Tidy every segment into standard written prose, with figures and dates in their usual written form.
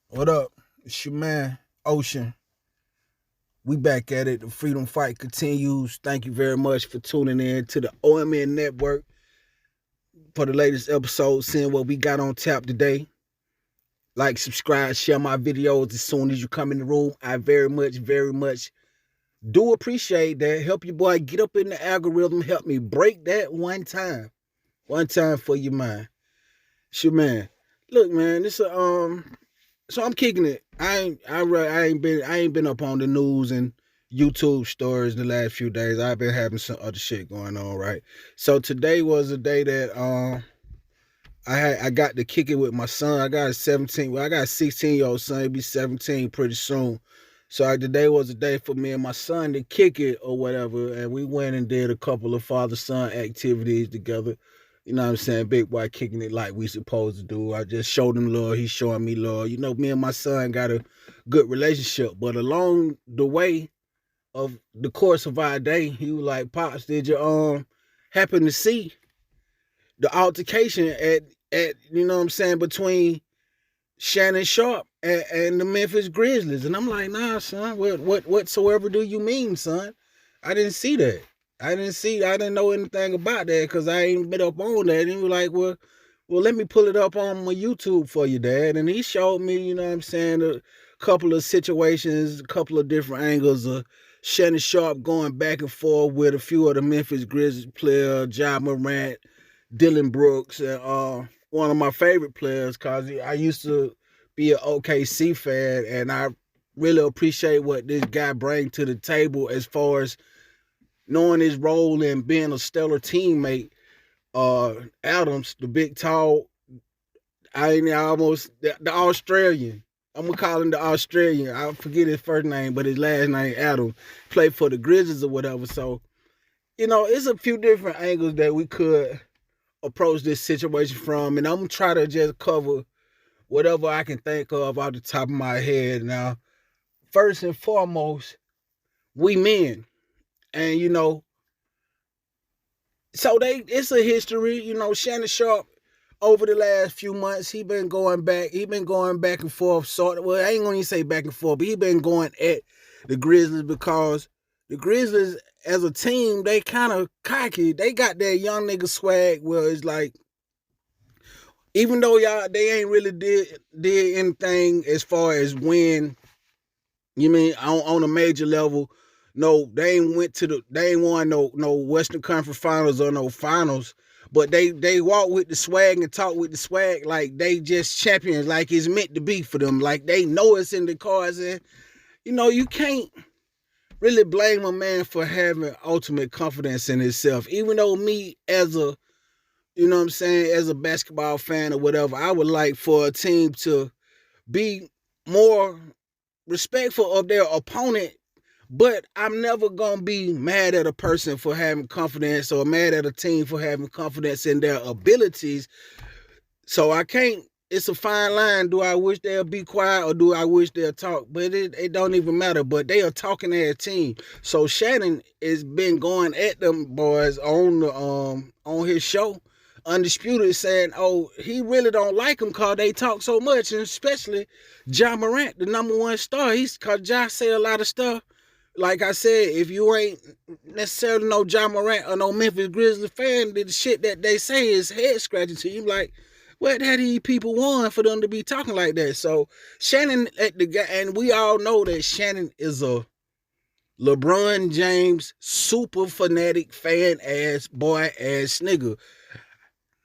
What up? It's your man, Ocean. We back at it. The freedom fight continues. Thank you very much for tuning in to the OMN network for the latest episode, seeing what we got on tap today. Like, subscribe, share my videos as soon as you come in the room. I very much do appreciate that. Help your boy get up in the algorithm. Help me break that one time. One time for your mind. It's your man. Look, man, so I'm kicking it. I ain't been up on the news and YouTube stories the last few days. I've been having some other shit going on, right? So today was a day that I got to kick it with my son. I got a 16-year-old son. He'll be 17 pretty soon. So today was a day for me and my son to kick it or whatever, and we went and did a couple of father-son activities together. You know what I'm saying? Big boy kicking it like we supposed to do. I just showed him love. He's showing me love. You know, me and my son got a good relationship. But along the way of the course of our day, he was like, "Pops, did you happen to see the altercation at you know what I'm saying, between Shannon Sharpe and the Memphis Grizzlies?" And I'm like, "Nah, son, whatsoever do you mean, son? I didn't see that. I didn't know anything about that because I ain't been up on that." And he was like, well, let me pull it up on my YouTube for you, Dad. And he showed me, you know what I'm saying, a couple of situations, a couple of different angles of Shannon Sharpe going back and forth with a few of the Memphis Grizzlies players, Ja Morant, Dillon Brooks, and one of my favorite players, because I used to be an OKC fan, and I really appreciate what this guy brings to the table as far as knowing his role in being a stellar teammate. Adams, the big tall, the Australian. I'm gonna call him the Australian. I forget his first name, but his last name Adams. Played for the Grizzlies or whatever. So, you know, it's a few different angles that we could approach this situation from, and I'm gonna try to just cover whatever I can think of off the top of my head. Now, first and foremost, we men. And, you know, so it's a history. You know, Shannon Sharpe, over the last few months, he been going back and forth, sort of. Well, I ain't gonna even say back and forth, but he been going at the Grizzlies because the Grizzlies as a team, they kind of cocky. They got that young nigga swag where it's like, even though they ain't really did anything as far as win, you mean on a major level. No, they ain't won no Western Conference Finals or no finals, but they walk with the swag and talk with the swag like they just champions, like it's meant to be for them, like they know it's in the cards. And you know, you can't really blame a man for having ultimate confidence in himself. Even though me as a, you know what I'm saying, as a basketball fan or whatever, I would like for a team to be more respectful of their opponent. But I'm never going to be mad at a person for having confidence or mad at a team for having confidence in their abilities. So I can't, it's a fine line. Do I wish they'll be quiet or do I wish they'll talk? But it don't even matter. But they are talking as a team. So Shannon has been going at them boys on his show, Undisputed, saying, oh, he really don't like them because they talk so much. And especially Ja Morant, the number one star. Because Ja say a lot of stuff. Like I said, if you ain't necessarily no Ja Morant or no Memphis Grizzlies fan, the shit that they say is head scratching to you. Like, what had these people want for them to be talking like that? So Shannon at the guy, and we all know that Shannon is a LeBron James super fanatic fan ass boy ass nigga.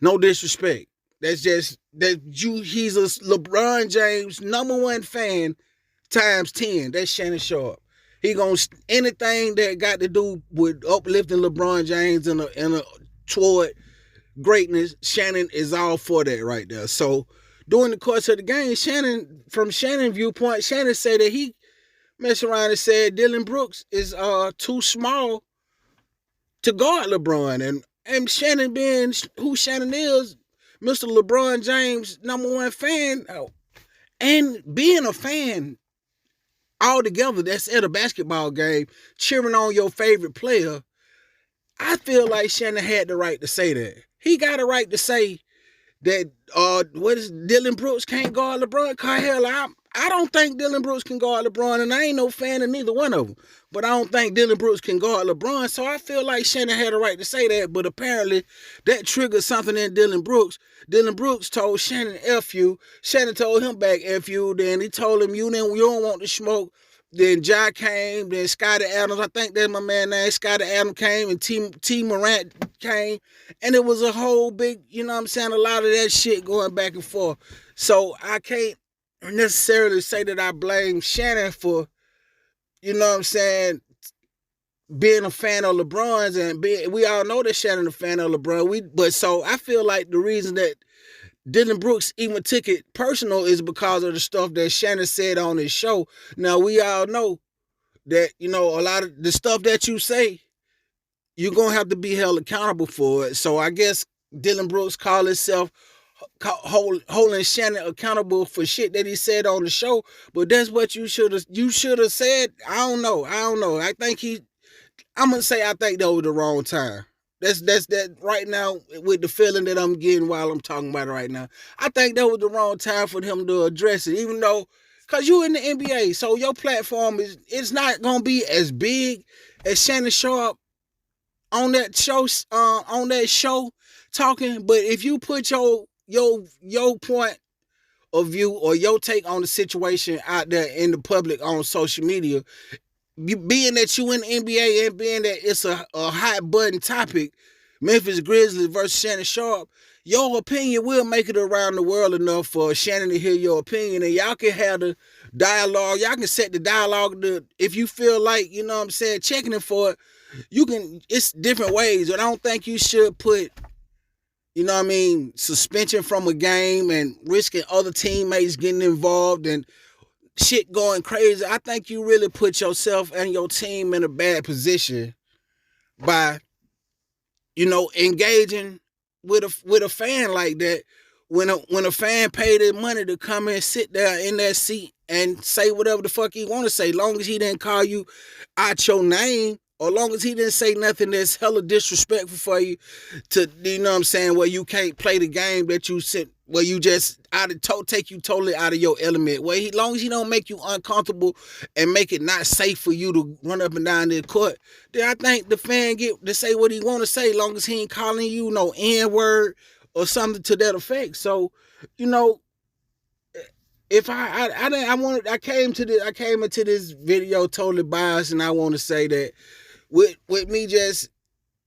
No disrespect. That's just he's a LeBron James number one fan times 10. That's Shannon Sharpe. He gonna anything that got to do with uplifting LeBron James in a toward greatness. Shannon is all for that right there. So during the course of the game, from Shannon's viewpoint, Shannon said that he messed around and said Dillon Brooks is too small to guard LeBron, and Shannon being who Shannon is, Mr. LeBron James number one fan, and being a fan all together that's at a basketball game cheering on your favorite player, I feel like Shannon had the right to say that. He got a right to say that what is Dillon Brooks can't guard LeBron. Cause hell, I don't think Dillon Brooks can guard LeBron, and I ain't no fan of neither one of them. But I don't think Dillon Brooks can guard LeBron, so I feel like Shannon had a right to say that. But apparently, that triggered something in Dillon Brooks. Dillon Brooks told Shannon F you. Shannon told him back F you. Then he told him you don't want the smoke. Then Ja came. Then Scottie Adams, I think that's my man name. Scottie Adams came, and Ja Morant came, and it was a whole big, you know what I'm saying, a lot of that shit going back and forth. So I can't necessarily say that I blame Shannon for, you know what I'm saying, being a fan of LeBron's, and we all know that Shannon a fan of LeBron. But so I feel like the reason that Dillon Brooks even took it personal is because of the stuff that Shannon said on his show. Now, we all know that, you know, a lot of the stuff that you say, you're going to have to be held accountable for it. So I guess Dillon Brooks called himself holding Shannon accountable for shit that he said on the show. But that's what you should have said. I don't know. I think I'm going to say I think that was the wrong time. That's that right now with the feeling that I'm getting while I'm talking about it right now. I think that was the wrong time for him to address it, even though, because you in the NBA, so your platform it's not going to be as big as Shannon Sharpe on that show talking. But if you put your point of view or your take on the situation out there in the public on social media, being that you in the NBA and being that it's a hot button topic, Memphis Grizzlies versus Shannon Sharpe, your opinion will make it around the world enough for Shannon to hear your opinion, and y'all can have the dialogue. Y'all can set the dialogue if you feel like, you know what I'm saying, checking it for it. You can, it's different ways, but I don't think you should put, you know what I mean, suspension from a game and risking other teammates getting involved and shit going crazy. I think you really put yourself and your team in a bad position by, you know, engaging with a fan like that. When a fan paid their money to come and sit there in that seat and say whatever the fuck he want to say, long as he didn't call you out your name, or long as he didn't say nothing that's hella disrespectful for you, to, you know what I'm saying, where you can't play the game that you sit, where you just take you totally out of your element, where long as he don't make you uncomfortable and make it not safe for you to run up and down the court, then I think the fan get to say what he want to say, long as he ain't calling you no N-word or something to that effect. So, you know, if I came into this video totally biased, and I want to say that with me just,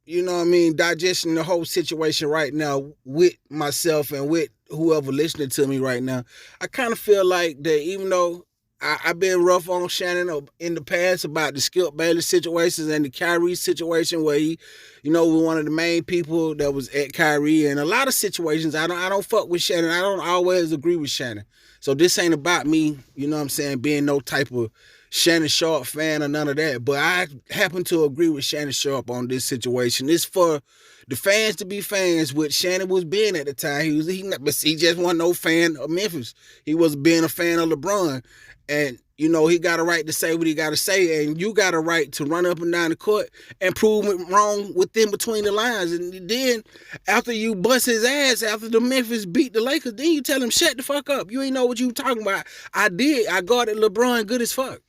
you know what I mean, digesting the whole situation right now with myself and with whoever listening to me right now, I kind of feel like that even though I've been rough on Shannon in the past about the Skip Bayless situations and the Kyrie situation, where he, you know, was one of the main people that was at Kyrie, and a lot of situations I don't fuck with Shannon. I don't always agree with Shannon. So this ain't about me, you know what I'm saying, being no type of Shannon Sharpe fan or none of that. But I happen to agree with Shannon Sharpe on this situation. It's for the fans to be fans, which Shannon was being at the time. But he just wasn't no fan of Memphis. He was being a fan of LeBron. And, you know, he got a right to say what he got to say, and you got a right to run up and down the court and prove it wrong within between the lines. And then, after you bust his ass, after the Memphis beat the Lakers, then you tell him, shut the fuck up. You ain't know what you talking about. I did. I guarded LeBron good as fuck.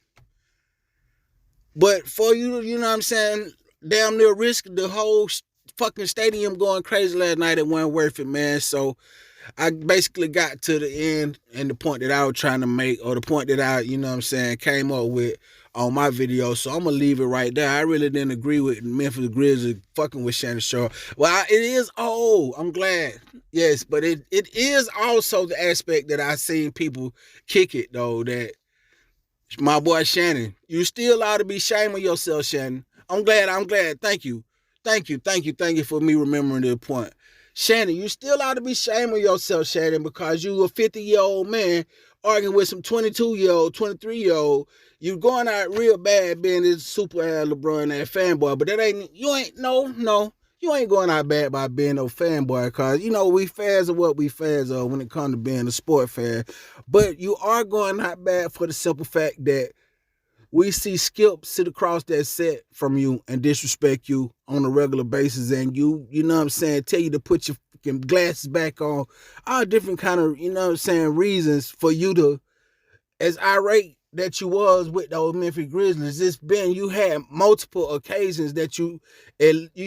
But for you, you know what I'm saying, damn near risk the whole fucking stadium going crazy last night, it wasn't worth it, man. So I basically got to the end and the point that I was trying to make, or the point that I, you know what I'm saying, came up with on my video. So I'm going to leave it right there. I really didn't agree with Memphis Grizzlies fucking with Shannon Sharpe. Well, it is, I'm glad. Yes, but it is also the aspect that I seen people kick it, though, that my boy Shannon, you still ought to be shaming yourself, Shannon. I'm glad. Thank you for me remembering the point. Shannon, you still ought to be shaming yourself, Shannon, because you a 50-year-old man arguing with some 22-year-old, 23-year-old. You going out real bad being this super ass LeBron ass fanboy, but you ain't going out bad by being no fanboy, because, you know, we fans are what we fans are when it comes to being a sport fan. But you are going out bad for the simple fact that we see Skip sit across that set from you and disrespect you on a regular basis, and you know what I'm saying, tell you to put your fucking glasses back on, all different kind of, you know what I'm saying, reasons for you to, as irate that you was with those Memphis Grizzlies, you had multiple occasions that you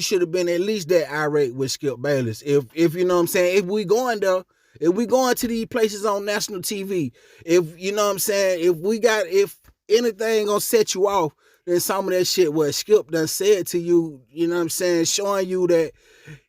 should have been at least that irate with Skip Bayless. If you know what I'm saying, if we going there, if we going to these places on national TV, if you know what I'm saying, if anything gonna set you off, then some of that shit what Skip done said to you, you know what I'm saying, showing you that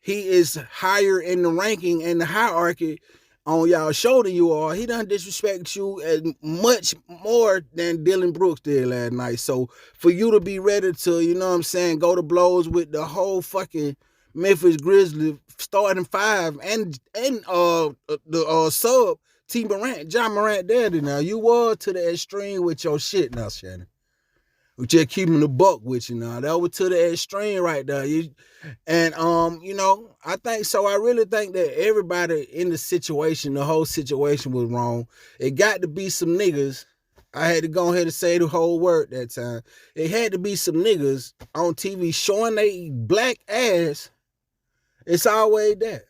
he is higher in the ranking and the hierarchy on y'all shoulder you are. He done disrespect you as much more than Dillon Brooks did last night. So for you to be ready to, you know what I'm saying, go to blows with the whole fucking Memphis Grizzlies starting five and the sub Ja Morant daddy now. You was to the extreme with your shit now, Shannon. We just keeping the buck with you now. That was to the extreme right there. You know, I think so. I really think that everybody in the situation, the whole situation was wrong. It got to be some niggas. I had to go ahead and say the whole word that time. It had to be some niggas on TV showing they black ass. It's always that.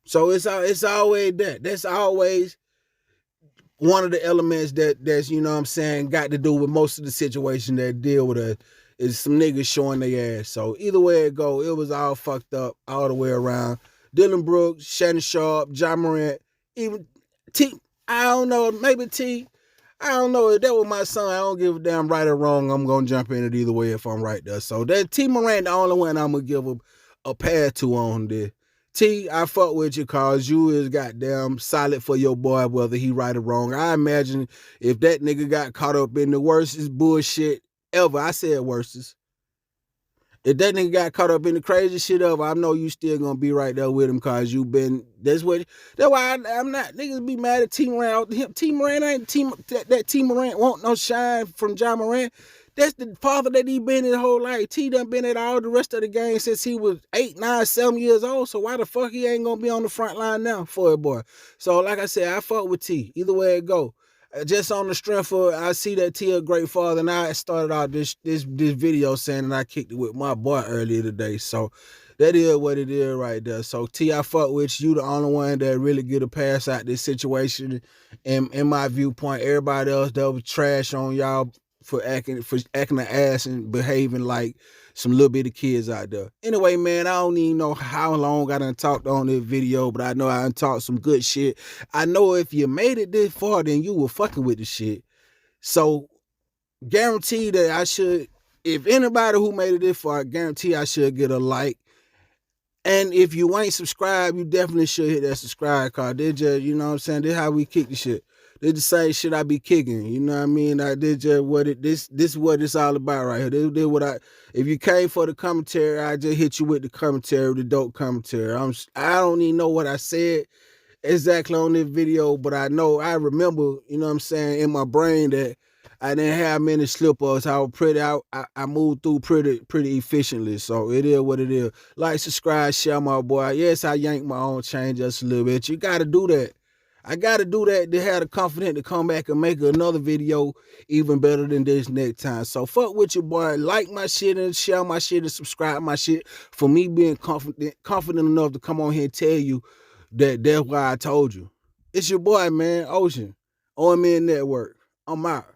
So it's always that. That's always one of the elements that's, you know what I'm saying, got to do with most of the situation that deal with us is some niggas showing their ass. So either way it go, it was all fucked up all the way around. Dillon Brooks, Shannon Sharpe, Ja Morant, even T, I don't know, maybe T, I don't know. If that was my son, I don't give a damn right or wrong. I'm going to jump in it either way if I'm right there. So that T Morant the only one I'm going to give a pass to on this. T, I fuck with you cause you is goddamn solid for your boy, whether he right or wrong. I imagine if that nigga got caught up in the worstest bullshit ever, I said worstest. If that nigga got caught up in the craziest shit ever, I know you still gonna be right there with him cause you been, that's why I'm not, niggas be mad at T Morant. T Morant ain't, that T Morant want no shine from Ja Morant. That's the father that he been his whole life. T done been at all the rest of the game since he was 8, 9, 7 years old. So why the fuck he ain't gonna be on the front line now for it, boy? So like I said, I fuck with T. Either way it go. Just on the strength of, I see that T a great father, and I started out this video saying that I kicked it with my boy earlier today. So that is what it is right there. So T, I fuck with you, the only one that really get a pass out this situation. And in my viewpoint, everybody else that was trash on y'all for acting the ass and behaving like some little bitty kids out there. Anyway, man, I don't even know how long I done talked on this video, but I know I done talked some good shit. I know if you made it this far, then you were fucking with the shit. So guarantee that I should, if anybody who made it this far, I guarantee I should get a like. And if you ain't subscribed, you definitely should hit that subscribe card. They just, you know what I'm saying, this how we kick the shit. They the same shit I be kicking, you know what I mean? I did just what this is what it's all about right here. This what if you came for the commentary, I just hit you with the commentary, the dope commentary. I don't even know what I said exactly on this video, but I remember, you know what I'm saying, in my brain that I didn't have many slip-ups. I was I moved through pretty efficiently. So it is what it is. Like, subscribe, share, my boy. Yes, I yanked my own chain just a little bit. You gotta do that. I gotta do that to have the confidence to come back and make another video even better than this next time. So fuck with your boy. Like my shit and share my shit and subscribe my shit for me being confident enough to come on here and tell you that that's why I told you. It's your boy, man, Ocean, omnnetwork. I'm out.